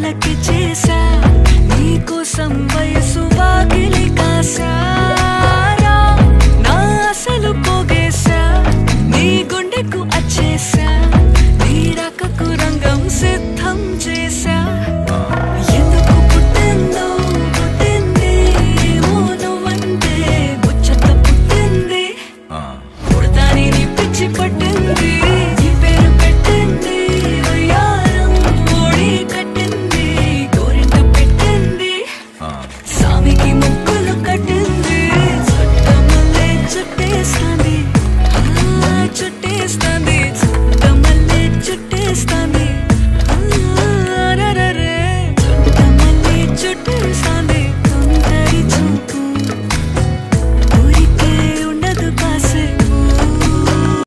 కళ్ళకి చేసా నీకోసం వయసు వాకిలి కాసారా నా అసలు పోగేశా నీ గుండెకు